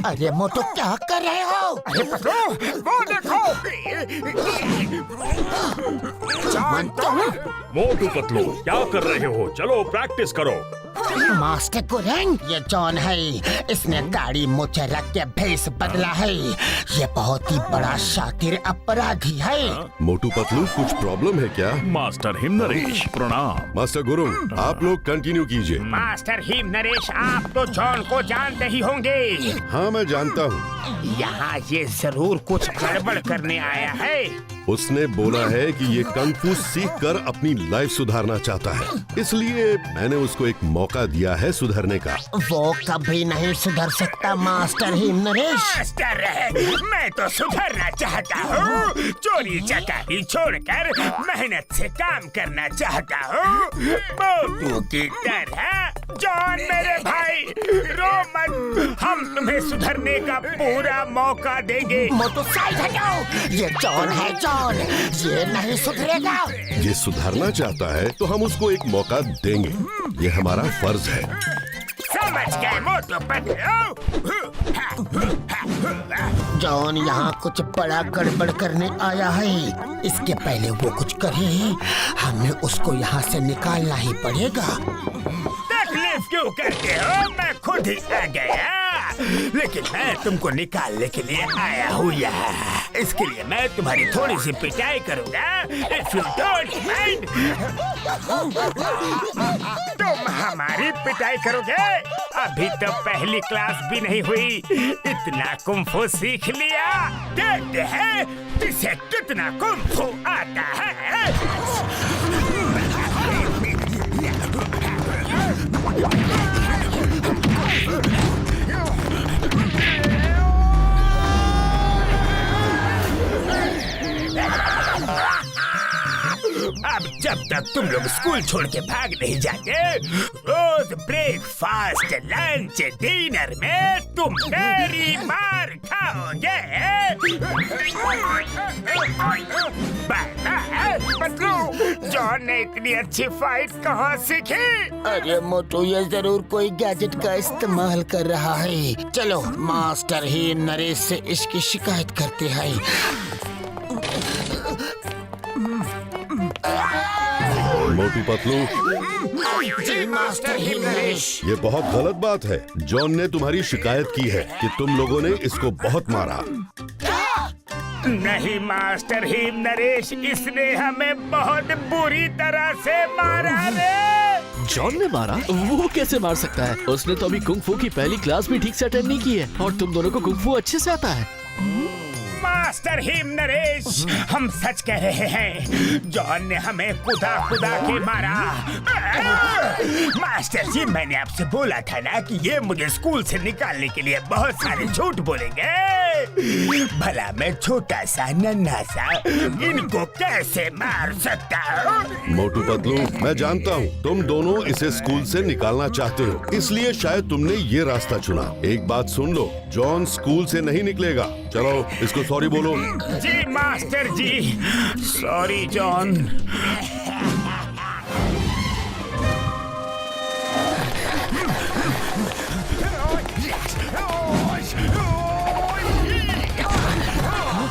अरे मोटू क्या कर रहे हो? अरे पतलू वो देखो। मोटू पतलू क्या कर रहे हो? चलो प्रैक्टिस करो। मास्टर गुरंग, ये जॉन है। इसने दाढ़ी मूंछ रख के भेष बदला है। ये बहुत ही बड़ा शातिर अपराधी है। मोटू पतलू कुछ प्रॉब्लम है क्या? मास्टर हिम नरेश प्रणाम। मास्टर गुरुंग आप लोग कंटिन्यू कीजिए। मास्टर हिम नरेश, आप तो जॉन को जानते ही होंगे। हाँ मैं जानता हूँ। यहाँ ये जरूर कुछ गड़बड़ करने आया है। उसने बोला है कि ये कंग फू सीख कर अपनी लाइफ सुधारना चाहता है, इसलिए मैंने उसको एक मौका दिया है सुधरने का। वो कभी नहीं सुधर सकता मास्टर हिम नरेश। मास्टर, मैं तो सुधरना चाहता हूँ। चोरी चकारी छोड़कर मेहनत से काम करना चाहता हूँ, मोटू की तरह। जॉन मेरे भाई, रो मत, हम तुम्हें सुधरने का पूरा मौका देंगे। मोटू साइड हटाओ, ये जॉन है जॉन, ये नहीं सुधरेगा। ये सुधरना चाहता है तो हम उसको एक मौका देंगे, ये हमारा फर्ज है। समझ गए मोटू पतलू। जॉन यहाँ कुछ बड़ा गड़बड़ करने आया है। इसके पहले वो कुछ करे, हमें उसको यहाँ से निकालना ही पड़ेगा। तकलीफ क्यों करते हो? मैं खुद ही आ गया, लेकिन मैं तुमको निकालने के लिए आया हूँ यहाँ। इसके लिए मैं तुम्हारी थोड़ी सी पिटाई करूँगा। If you don't mind, तुम हमारी पिटाई करोगे? अभी तो पहली क्लास भी नहीं हुई, इतना कुंफू सीख लिया। देखते हैं तुझे कितना कुंफू आता है। अब जब तक तुम लोग स्कूल छोड़ के भाग नहीं जाते, रोज ब्रेकफास्ट, लंच, डिनर में तुम मेरी मार खाओगे। पतलू, जॉन ने इतनी अच्छी फाइट कहाँ सीखी? अरे मोटू, ये जरूर कोई गैजेट का इस्तेमाल कर रहा है। चलो मास्टर हिम नरेश से इसकी शिकायत करते हैं। मोटू पतलू, जी मास्टर हिम नरेश। ये बहुत गलत बात है। जॉन ने तुम्हारी शिकायत की है कि तुम लोगों ने इसको बहुत मारा। नहीं मास्टर हिम नरेश, इसने हमें बहुत बुरी तरह से मारा रे। जॉन ने मारा? वो कैसे मार सकता है? उसने तो अभी कुंग फू की पहली क्लास भी ठीक से अटेंड नहीं की है, और तुम दोनों को कुंग फू अच्छे से आता है। मास्टर हिम नरेश, हम सच कह रहे हैं। जॉन ने हमें कुदा के मारा। मास्टर जी, मैंने आपसे बोला था ना कि ये मुझे स्कूल से निकालने के लिए बहुत सारे झूठ बोलेंगे। भला मैं छोटा सा नन्हा सा इनको कैसे मार सकता हूँ? मोटू पतलू, मैं जानता हूँ तुम दोनों इसे स्कूल से निकालना चाहते हो, इसलिए शायद तुमने ये रास्ता चुना। एक बात सुन लो, जॉन स्कूल से नहीं निकलेगा। चलो इसको सॉरी बोलो। जी मास्टर जी, सॉरी जॉन।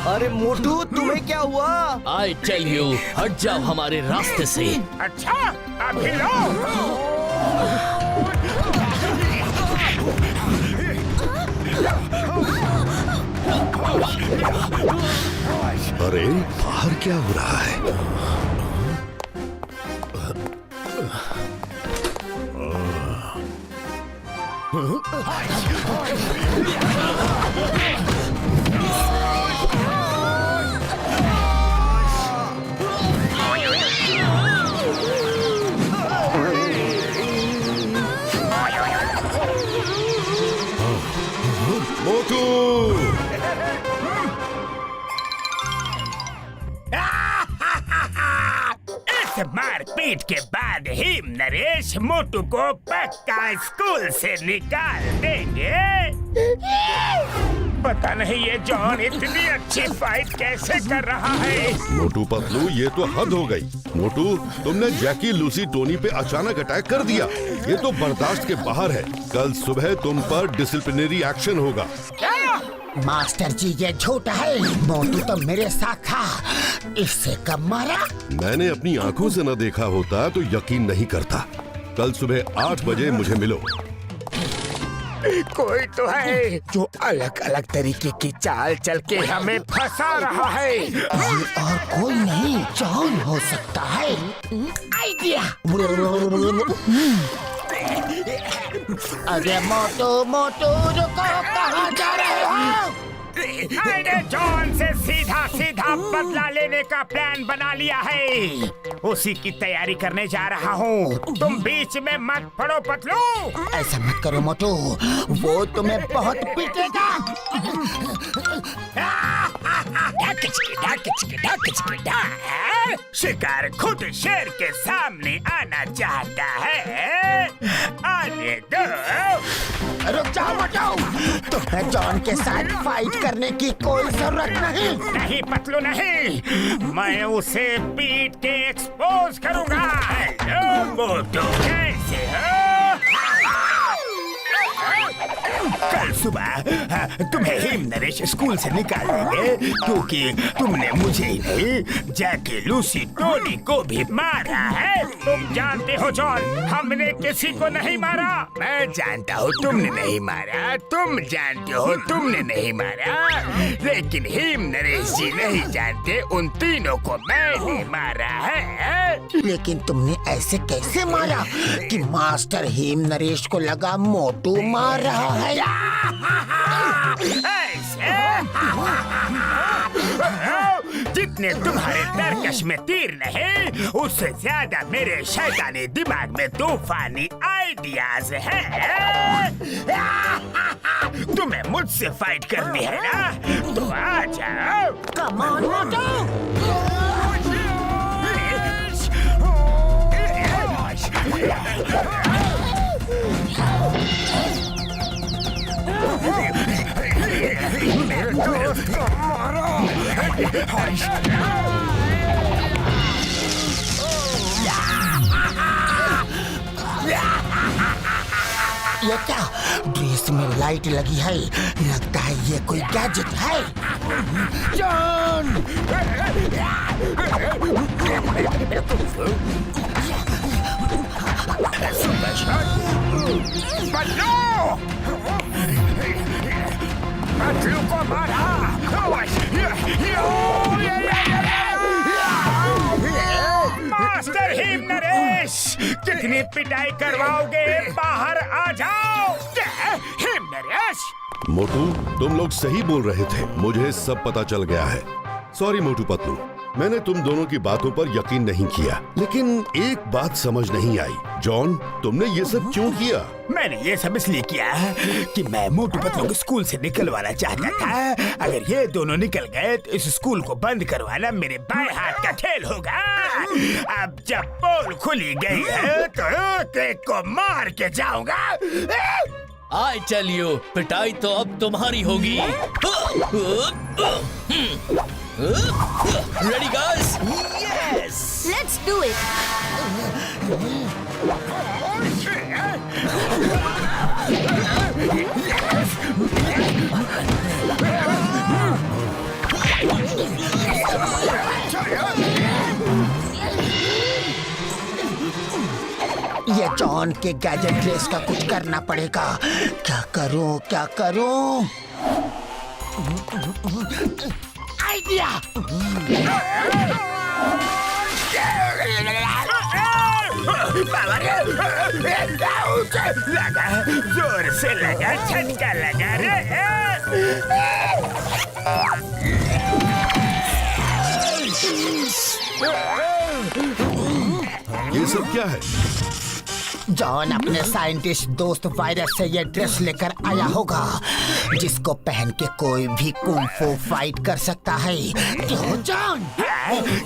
अरे मोटू, तुम्हें क्या हुआ? आई टेल यू, हट जाओ हमारे रास्ते से। अच्छा, अभी लो। अरे बाहर क्या हो रहा है? मोटू, इस इस मारपीट के बाद ही नरेश मोटू को पक्का स्कूल से निकाल देंगे। पता नहीं ये जॉन इतनी अच्छी फाइट कैसे कर रहा है। मोटू पतलू, ये तो हद हो गई। मोटू, तुमने जैकी, लूसी, टोनी पे अचानक अटैक कर दिया। ये तो बर्दाश्त के बाहर है। कल सुबह तुम पर डिसिप्लिनरी एक्शन होगा। मास्टर जी, ये झूठा है। मोटू तो मेरे साथ था। इससे कब मारा? मैंने अपनी आंखों से न देखा होता तो यकीन नहीं करता। कल सुबह 8 बजे मुझे मिलो। कोई तो है जो अलग अलग तरीके की चाल चल के हमें फंसा रहा है। ये और कोई नहीं, जॉन हो सकता है। आइडिया। अरे मोटू मोटू, रुको, कहाँ जा रहे हो? मैंने जॉन से सीधा सीधा बदला लेने का प्लान बना लिया है। उसी की तैयारी करने जा रहा हूँ। तुम बीच में मत पड़ो पतलू। ऐसा मत करो मोटू, वो तुम्हें बहुत पीटेगा। शिकार खुद शेर के सामने आना चाहता है। आने दो। रुक जाओ मोटू, तुम्हें जॉन के साथ फाइट करने की कोई जरूरत नहीं। नहीं पतलू नहीं, मैं उसे पीट के एक्सपोज करूंगा। हेलो मोटू, कैसे हो? कल सुबह तुम्हें हिम नरेश स्कूल से निकाल देंगे क्योंकि तुमने मुझे ही नहीं, जैकी, लूसी, टोनी को भी मारा है। तुम जानते हो जॉन, हमने किसी को नहीं मारा। मैं जानता हूँ तुमने नहीं मारा, तुम जानते हो तुमने नहीं मारा, लेकिन हिम नरेश जी नहीं जानते उन तीनों को मैंने मारा है। लेकिन तुमने ऐसे कैसे मारा कि मास्टर हिम नरेश को लगा मोटू मार रहा है? ऐसे जितने तुम्हारे तरकश में तीर नहीं, उससे ज्यादा मेरे शैतानी दिमाग में तूफानी आइडियाज हैं। तुम्हें मुझसे फाइट करनी है ना, तो आ जाओ। कम ऑन मोटू। मेरे दोस्त को मारो। ये क्या? ड्रेस में लाइट लगी है, लगता है ये कोई गैजेट है। जॉन! Super shot. पतलू को मारा। मास्टर हिम नरेश, कितनी पिटाई करवाओगे? बाहर आ जाओ। हिम नरेश, मोटू, तुम लोग सही बोल रहे थे। मुझे सब पता चल गया है। सॉरी मोटू पतलू, मैंने तुम दोनों की बातों पर यकीन नहीं किया। लेकिन एक बात समझ नहीं आई। जॉन, तुमने ये सब क्यों किया? मैंने ये सब इसलिए किया कि मैं मोटू पतलू को स्कूल से निकलवाना चाहता था। अगर ये दोनों निकल गए तो इस स्कूल को बंद करवाना मेरे बाएं हाथ का खेल होगा। अब जब पोल खुली गई है तो एक को मार के जाऊंगा। आई टेल यू, पिटाई तो अब तुम्हारी होगी। Ready guys? Yes! Let's do it! ये जॉन के गैजेट ड्रेस का कुछ करना पड़ेगा। क्या करूं, क्या करूं? आइडिया! लगा, जोर से लगा, झटका लगा रे। ये सब क्या है? जॉन अपने साइंटिस्ट दोस्त वायरस से ये ड्रेस लेकर आया होगा, जिसको पहन के कोई भी कुंग फू फाइट कर सकता है। क्यों जॉन?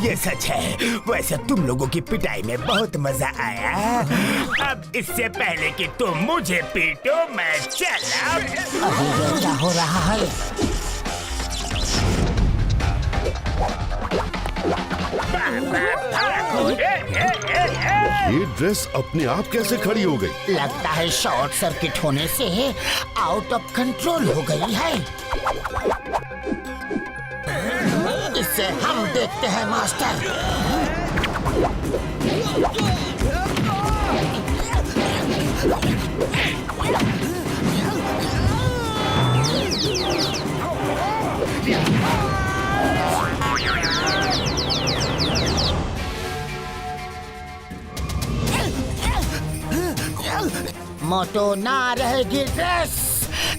ये सच है। वैसे तुम लोगों की पिटाई में बहुत मजा आया। अब इससे पहले कि तुम मुझे पीटो, मैं चला। अभी ये क्या हो रहा है? ये ड्रेस अपने आप कैसे खड़ी हो गई? लगता है शॉर्ट सर्किट होने से आउट ऑफ कंट्रोल हो गई है। इससे हम देखते हैं मास्टर। मोटो ना रहेगी ड्रेस,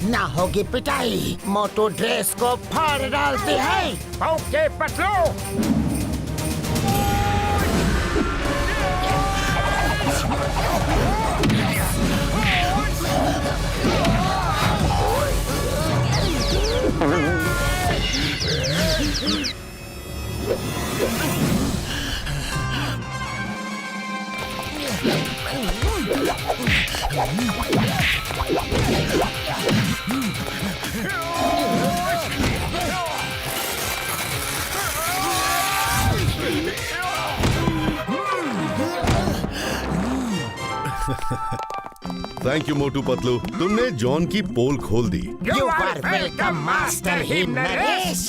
ना होगी पिटाई। मोटो ड्रेस को फाड़ डालती है। Okay Patlu. Thank you Motu Patlu, तुमने जॉन की पोल खोल दी। You are welcome, Master Him Naresh.